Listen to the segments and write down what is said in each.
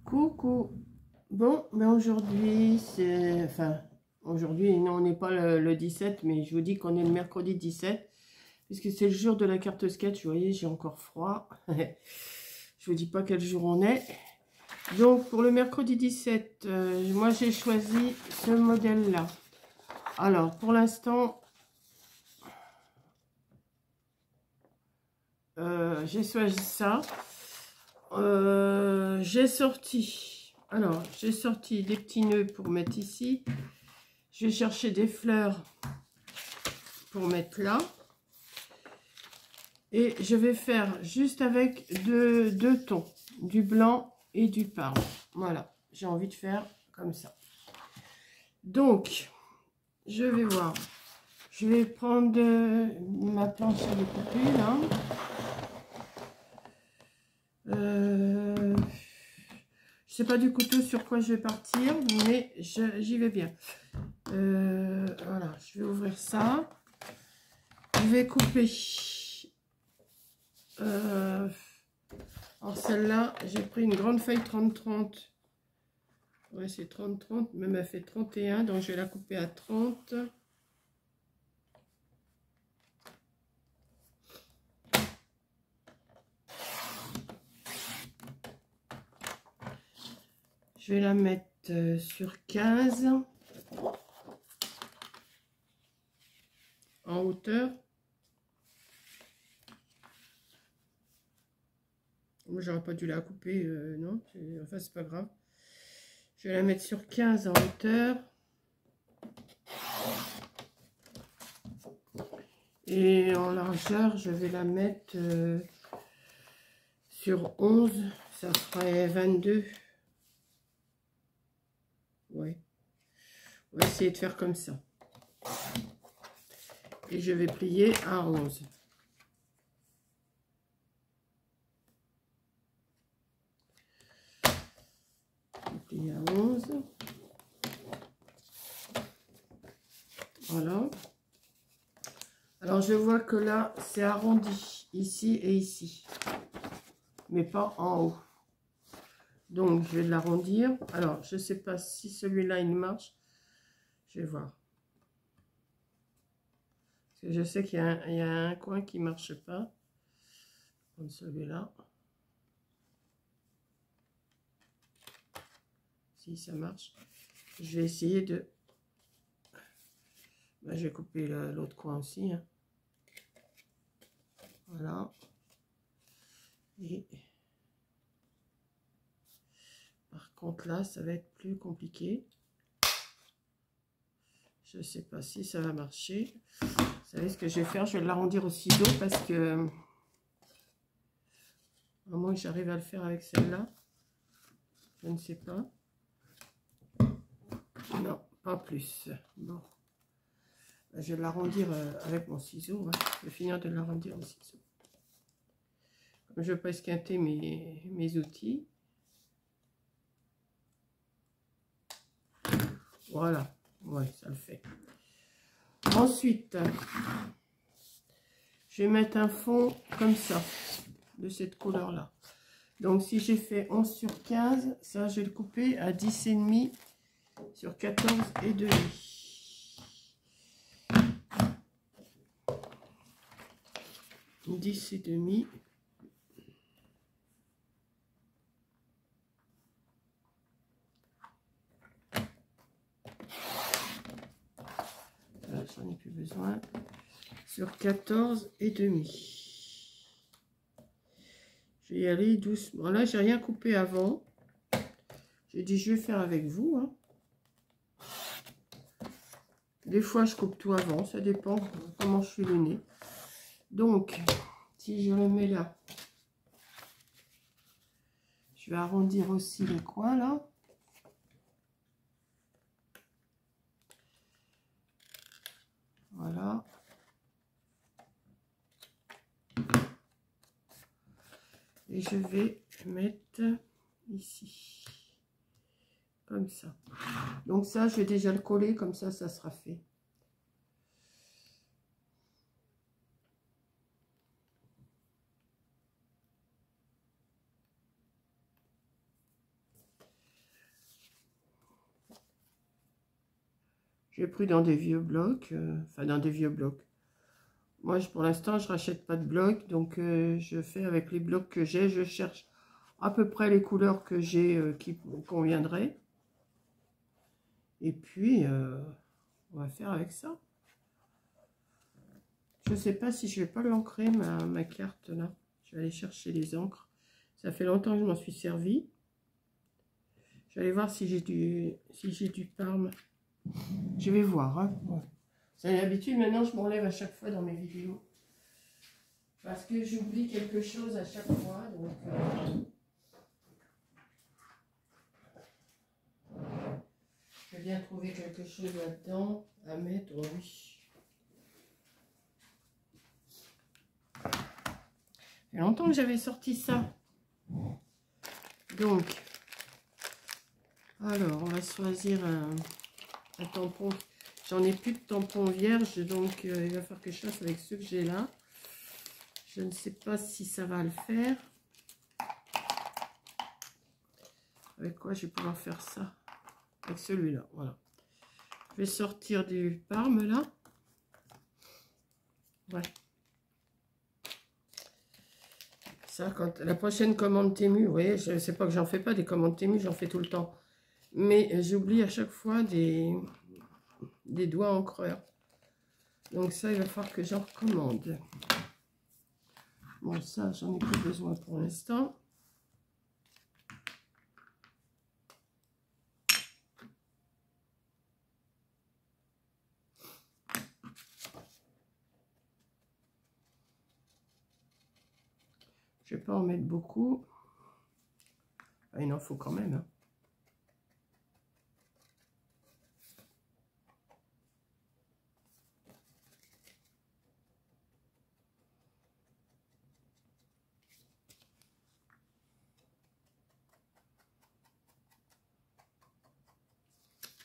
Coucou. Bon, ben aujourd'hui, c'est... Enfin, aujourd'hui, non, on n'est pas le 17, mais je vous dis qu'on est le mercredi 17, puisque c'est le jour de la carte sketch. Vous voyez, j'ai encore froid. Je vous dis pas quel jour on est. Donc, pour le mercredi 17, moi, j'ai choisi ce modèle-là. Alors, pour l'instant, j'ai choisi ça. J'ai sorti... Alors, j'ai sorti des petits nœuds pour mettre ici. Je vais chercher des fleurs pour mettre là. Et je vais faire juste avec deux tons, du blanc et du parle. Voilà, j'ai envie de faire comme ça. Donc, je vais voir. Je vais prendre ma planche à découper là. Je sais pas du couteau sur quoi je vais partir, mais j'y vais bien. Voilà, je vais ouvrir ça. Je vais couper. Alors celle-là, j'ai pris une grande feuille 30-30. Ouais, c'est 30-30, même elle fait 31, donc je vais la couper à 30. Je vais la mettre sur 15 en hauteur. Moi, j'aurais pas dû la couper, non, enfin, c'est pas grave. Je vais la mettre sur 15 en hauteur. Et en largeur, je vais la mettre sur 11, ça ferait 22. Ouais. On va essayer de faire comme ça. Et je vais plier à 11. Plier à 11. Voilà. Alors je vois que là c'est arrondi ici et ici, mais pas en haut. Donc je vais l'arrondir. Alors je sais pas si celui-là il marche. Je vais voir. Parce que je sais qu'il y a un coin qui marche pas. Comme celui-là. Si ça marche. Je vais essayer de... Ben, je vais couper l'autre coin aussi. Hein. Voilà. Et par contre là, ça va être plus compliqué. Je ne sais pas si ça va marcher. Vous savez ce que je vais faire? Je vais l'arrondir au ciseau parce que... À moins que j'arrive à le faire avec celle-là. Je ne sais pas. Non, pas plus. Bon. Je vais l'arrondir avec mon ciseau. Hein. Je vais finir de l'arrondir au ciseau. Comme je ne veux pas esquinter mes outils. Voilà. Ouais, ça le fait. Ensuite, je vais mettre un fond comme ça, de cette couleur-là. Donc, si j'ai fait 11 sur 15, ça, je vais le couper à 10,5 sur 14 et demi. Dix et demi. J'en ai plus besoin. Sur 14 et demi. Je vais y aller doucement. Là, j'ai rien coupé avant. J'ai dit, je vais faire avec vous. Hein. Des fois, je coupe tout avant. Ça dépend comment je suis le nez. Donc, si je le mets là, je vais arrondir aussi les coins là. Voilà. Et je vais mettre ici. Comme ça. Donc ça, je vais déjà le coller. Comme ça sera fait. J'ai pris dans des vieux blocs, enfin dans des vieux blocs. Moi, pour l'instant, je rachète pas de blocs, donc je fais avec les blocs que j'ai. Je cherche à peu près les couleurs que j'ai qui me conviendraient. Et puis, on va faire avec ça. Je sais pas si je vais pas l'ancrer, ma carte, là. Je vais aller chercher les encres. Ça fait longtemps que je m'en suis servi. Je vais aller voir si j'ai du Parme. Je vais voir, hein. Ouais. C'est l'habitude, maintenant, je m'enlève à chaque fois dans mes vidéos. Parce que j'oublie quelque chose à chaque fois, donc... je vais bien trouver quelque chose là-dedans à mettre, oui. Ça fait longtemps que j'avais sorti ça. Donc, alors, on va choisir un tampon. J'en ai plus de tampons vierges, donc il va falloir que je fasse avec ceux que j'ai là. Je ne sais pas si ça va le faire. Avec quoi je vais pouvoir faire ça? Avec celui-là, voilà. Je vais sortir du Parme, là. Ouais. Ça, quand la prochaine commande Temu, vous voyez, je ne sais pas que j'en fais pas des commandes Temu, j'en fais tout le temps. Mais j'oublie à chaque fois des doigts encreurs. Donc ça, il va falloir que j'en recommande. Bon, ça, j'en ai plus besoin pour l'instant. Je ne vais pas en mettre beaucoup. Ah, il en faut quand même, hein.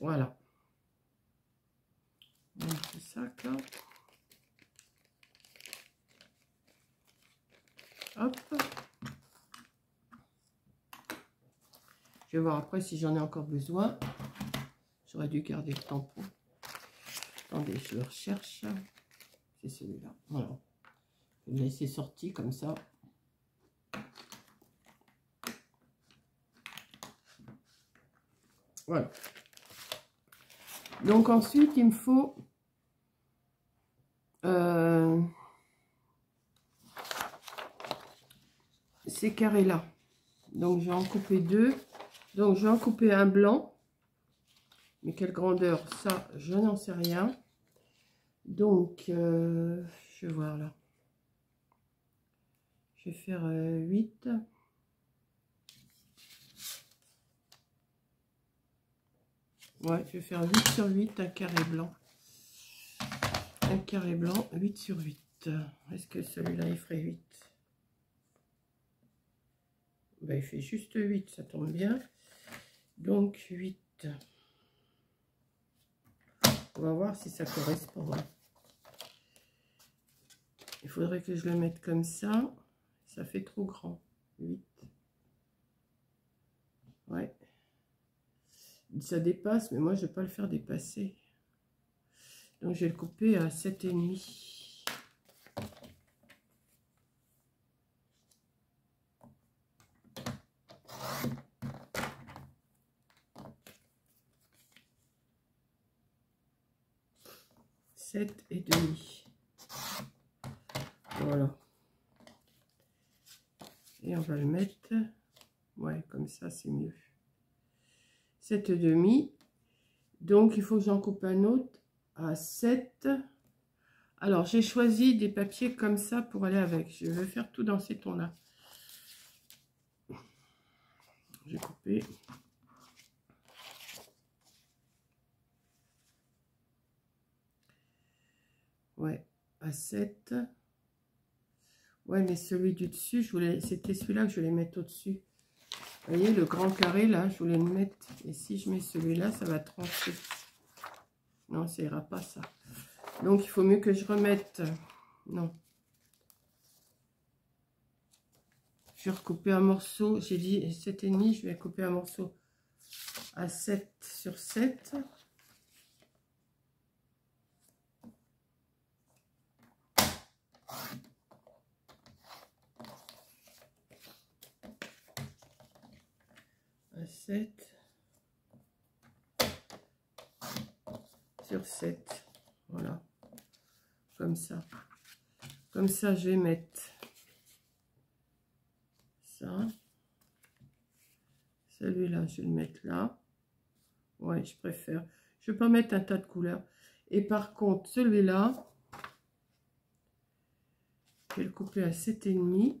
Voilà. Donc, c'est ça, là. Hop. Je vais voir après si j'en ai encore besoin. J'aurais dû garder le tampon. Attendez, je le recherche. C'est celui-là. Voilà. Je vais le laisser sorti comme ça. Voilà. Donc ensuite, il me faut ces carrés-là. Donc je vais en couper deux. Donc je vais en couper un blanc. Mais quelle grandeur, ça, je n'en sais rien. Donc, je vais voir là. Je vais faire 8. Ouais, je vais faire 8 sur 8, un carré blanc. Un carré blanc, 8 sur 8. Est-ce que celui-là, il ferait 8? Ben, il fait juste 8, ça tombe bien. Donc, 8. On va voir si ça correspond. Il faudrait que je le mette comme ça. Ça fait trop grand. 8. Ouais. Ça dépasse, mais moi, je ne vais pas le faire dépasser. Donc, je vais le couper à 7,5. Et demi. Voilà. Et on va le mettre, ouais, comme ça, c'est mieux. 7,5. Donc, il faut que j'en coupe un autre à 7. Alors, j'ai choisi des papiers comme ça pour aller avec. Je vais faire tout dans ces tons-là. J'ai coupé. Ouais, à 7. Ouais, mais celui du dessus, c'était celui-là que je voulais mettre au-dessus. Vous voyez, le grand carré, là, je voulais le mettre. Et si je mets celui-là, ça va trancher. Non, ça ira pas, ça. Donc, il faut mieux que je remette... Non. Je vais recouper un morceau. J'ai dit 7,5, je vais couper un morceau à 7 sur 7. à 7 sur 7. Voilà. Comme ça. Comme ça, je vais mettre ça. Celui-là, je vais le mettre là. Ouais, je préfère. Je ne vais pas mettre un tas de couleurs. Et par contre, celui-là, je vais le couper à 7,5.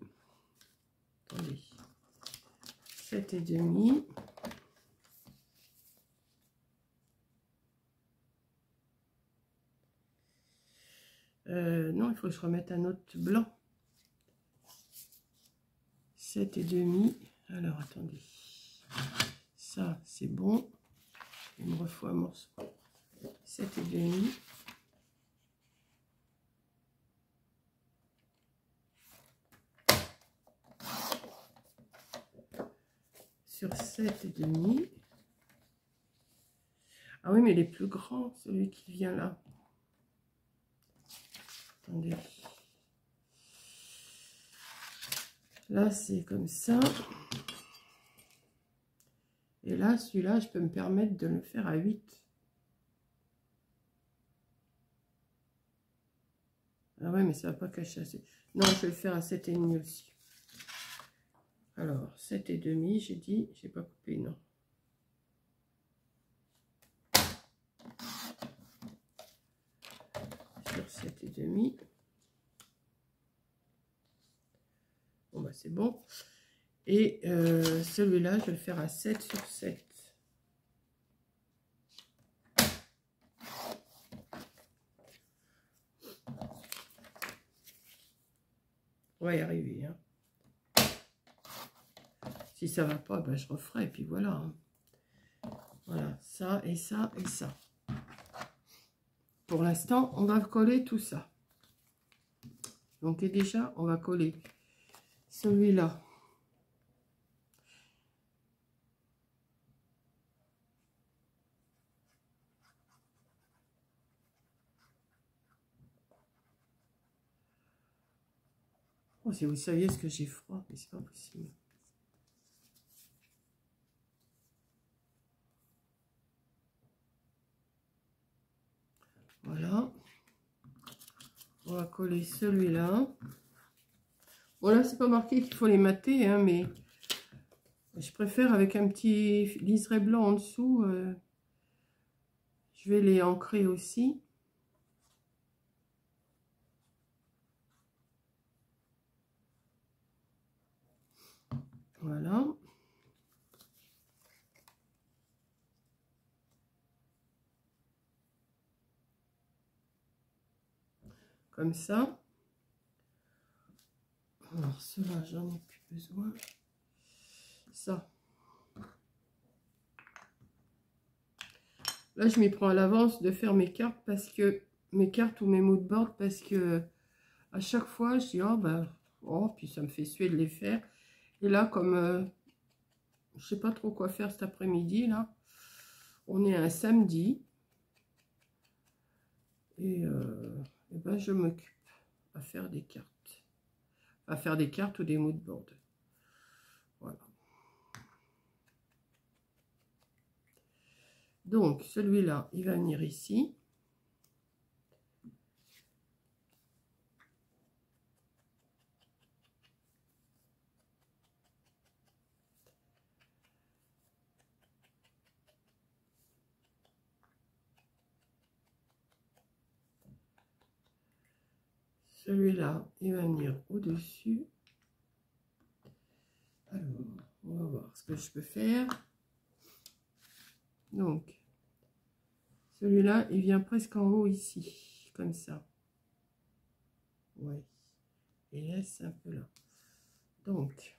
Attendez. 7,5. Non, il faut que je remette un autre blanc. 7,5. Alors, attendez. Ça, c'est bon. Il me refaut un morceau. 7,5. Sur 7,5. Ah oui, mais il est plus grand, celui qui vient là. Attendez. Là, c'est comme ça. Et là, celui-là, je peux me permettre de le faire à 8. Ah ouais, mais ça va pas cacher assez. Non, je vais le faire à 7,5 aussi. Alors, 7,5, j'ai dit, j'ai pas coupé, non. Sur 7,5. Bon, bah c'est bon. Et celui-là, je vais le faire à 7 sur 7. On va y arriver. Hein. Si ça va pas, ben je referai. Et puis voilà. Hein. Voilà, ça et ça et ça. Pour l'instant, on va coller tout ça. Donc, et déjà, on va coller celui-là. Oh, si vous saviez ce que j'ai froid, mais c'est pas possible. Voilà. On va coller celui-là. Bon, là, c'est pas marqué qu'il faut les mater, hein, mais je préfère avec un petit liseré blanc en dessous. Je vais les ancrer aussi. Voilà. Comme ça. Alors, cela, j'en ai plus besoin. Ça. Là, je m'y prends à l'avance de faire mes cartes parce que mes cartes ou mes mood boards parce que à chaque fois, je dis oh, puis ça me fait suer de les faire. Et là, comme je sais pas trop quoi faire cet après-midi, là, on est un samedi et ben je m'occupe à faire des cartes, ou des mood boards. Voilà. Donc, celui-là, il va venir ici. Celui-là, il va venir au-dessus. Alors, on va voir ce que je peux faire. Donc, celui-là, il vient presque en haut ici, comme ça. Ouais. Et laisse un peu là. Donc,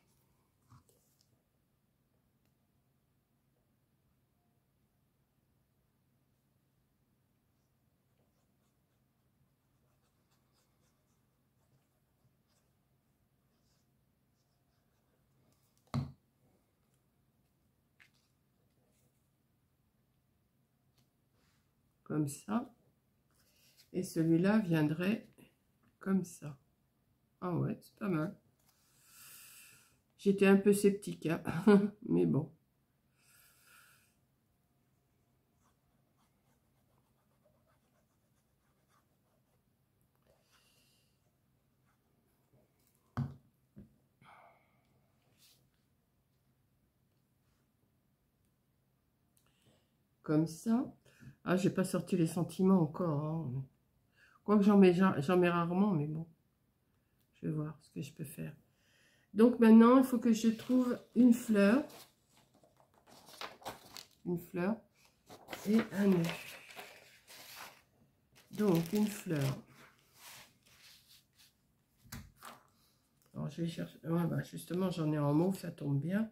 comme ça. Et celui-là viendrait comme ça. Ah ouais, c'est pas mal. J'étais un peu sceptique, hein mais bon. comme ça. Ah, j'ai pas sorti les sentiments encore. Hein. Quoique j'en mets rarement, mais bon. Je vais voir ce que je peux faire. Donc maintenant, il faut que je trouve une fleur. Une fleur et un nœud. Donc, une fleur. Alors, je vais chercher... Ouais, bah, justement, j'en ai en mauve, ça tombe bien.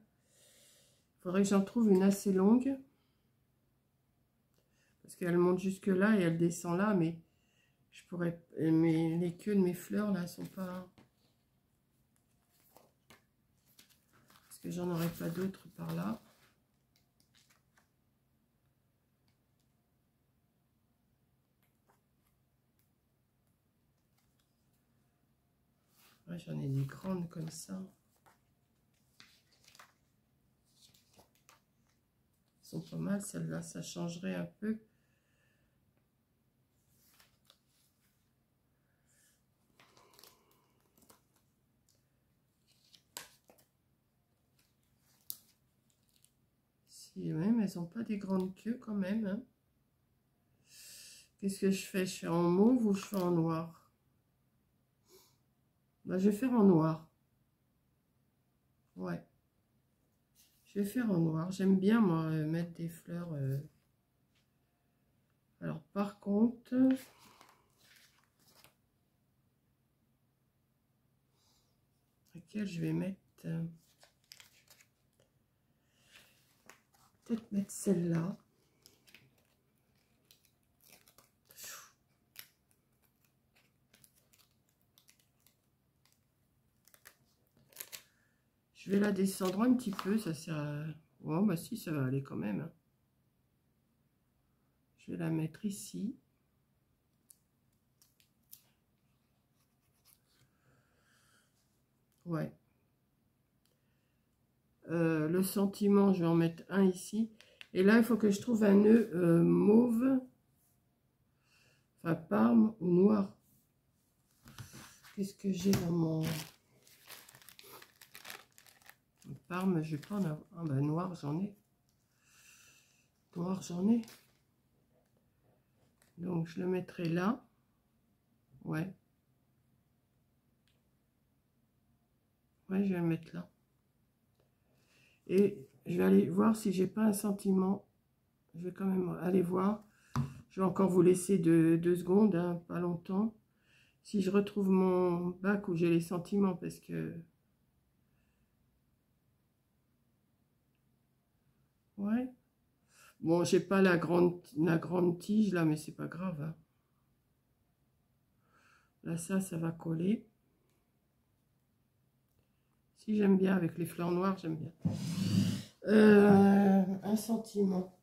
Il faudrait que j'en trouve une assez longue. Parce qu'elle monte jusque là et elle descend là, mais je pourrais... Mais les queues de mes fleurs, là, sont pas... Parce que j'en aurais pas d'autres par là. Ouais, j'en ai des grandes comme ça. Elles sont pas mal, celles-là, ça changerait un peu. Si même, elles n'ont pas des grandes queues quand même. Hein. Qu'est-ce que je fais? Je fais en mauve ou je fais en noir? Bah, je vais faire en noir. Ouais. Je vais faire en noir. J'aime bien, moi, mettre des fleurs. Alors, par contre... Laquelle je vais mettre... Peut-être mettre celle-là. Je vais la descendre un petit peu, ça sert à... Oh, bah si, ça va aller quand même. Hein. Je vais la mettre ici. Ouais. Le sentiment, je vais en mettre un ici. Et là, il faut que je trouve un nœud mauve. Enfin, parme ou noir. Qu'est-ce que j'ai dans mon... Parme, je vais pas en avoir. Ah ben noir, j'en ai. Noir, j'en ai. Donc, je le mettrai là. Ouais. Ouais, je vais le mettre là. Et je vais aller voir si j'ai pas un sentiment. Je vais quand même aller voir. Je vais encore vous laisser 2 secondes, hein, pas longtemps. Si je retrouve mon bac où j'ai les sentiments, parce que... Ouais. Bon, j'ai pas la grande tige là, mais c'est pas grave. Hein. Là, ça va coller. Si j'aime bien avec les fleurs noires, j'aime bien. Un sentiment.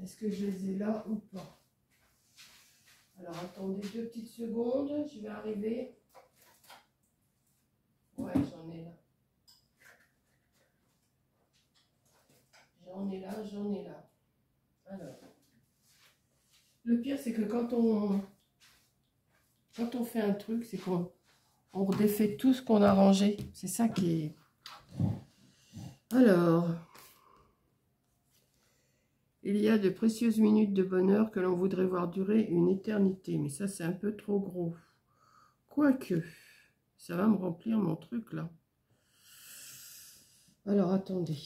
Est-ce que je les ai là ou pas? Alors, attendez 2 petites secondes. Je vais arriver. Ouais, j'en ai là. J'en ai là, j'en ai là. Alors. Le pire, c'est que quand on fait un truc, c'est qu'on redéfait tout ce qu'on a rangé. C'est ça qui est... Alors, il y a de précieuses minutes de bonheur que l'on voudrait voir durer une éternité. Mais ça, c'est un peu trop gros. Quoique, ça va me remplir mon truc, là. Alors, attendez.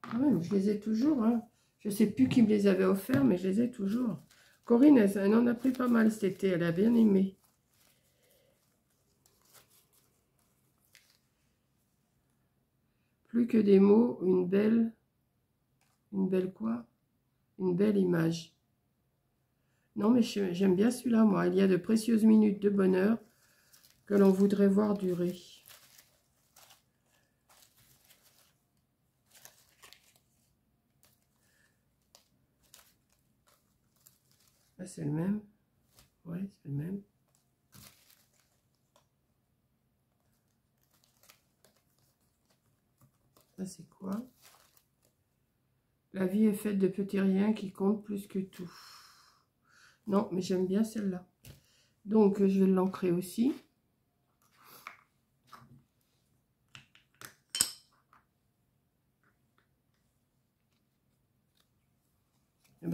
Ah ouais, mais je les ai toujours, hein. Je sais plus qui me les avait offerts, mais je les ai toujours. Corinne, elle en a pris pas mal cet été, elle a bien aimé. Plus que des mots, une belle quoi? Une belle image. Non, mais j'aime bien celui-là, moi. Il y a de précieuses minutes de bonheur que l'on voudrait voir durer. Là, c'est le même. Ouais, c'est le même. Ça, c'est quoi? La vie est faite de petits riens qui comptent plus que tout. Non, mais j'aime bien celle-là. Donc, je vais l'ancrer aussi.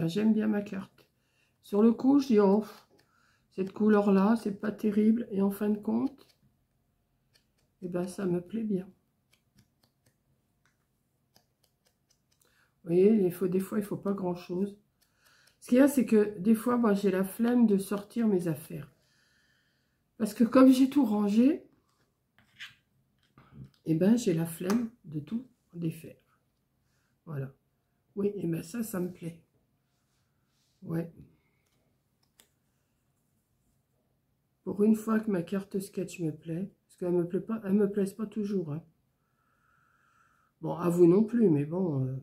ben, j'aime bien ma carte. Sur le coup, je dis, oh, cette couleur-là, c'est pas terrible. Et en fin de compte, eh ben, ça me plaît bien. Vous voyez, des fois, il ne faut pas grand-chose. Ce qu'il y a, c'est que des fois, moi, j'ai la flemme de sortir mes affaires. Parce que comme j'ai tout rangé, eh ben, j'ai la flemme de tout défaire. Voilà. Oui, et ben ça me plaît. Ouais. Pour une fois que ma carte sketch me plaît, parce qu'elle me plaît pas, elle me plaise pas toujours. Hein. Bon, à vous non plus, mais bon.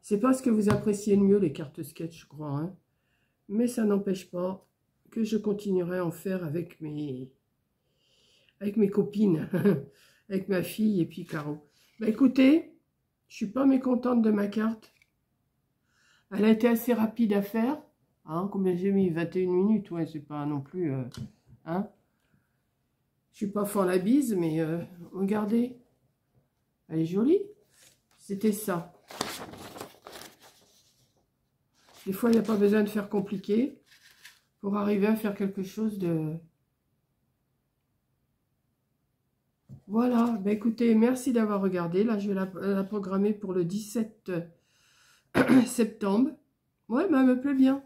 C'est pas ce que vous appréciez le mieux, les cartes sketch, je crois. Hein. Mais ça n'empêche pas que je continuerai à en faire avec mes copines, avec ma fille et puis Caro. Bah écoutez, je suis pas mécontente de ma carte. Elle a été assez rapide à faire. Hein, combien j'ai mis? 21 minutes, ouais, c'est pas non plus... hein. Je suis pas fort la bise, mais regardez. Elle est jolie. C'était ça. Des fois, il n'y a pas besoin de faire compliqué pour arriver à faire quelque chose de... Voilà, bah écoutez, merci d'avoir regardé. Là, je vais la programmer pour le 17 septembre. Ouais, bah, elle me plaît bien.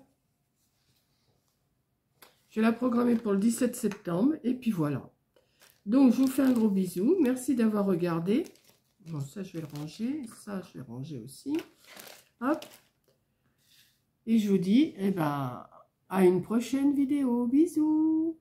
Je vais la programmer pour le 17 septembre. Et puis voilà. Donc, je vous fais un gros bisou. Merci d'avoir regardé. Bon, ça, je vais le ranger. Ça, je vais ranger aussi. Hop. Et je vous dis, eh ben, à une prochaine vidéo. Bisous.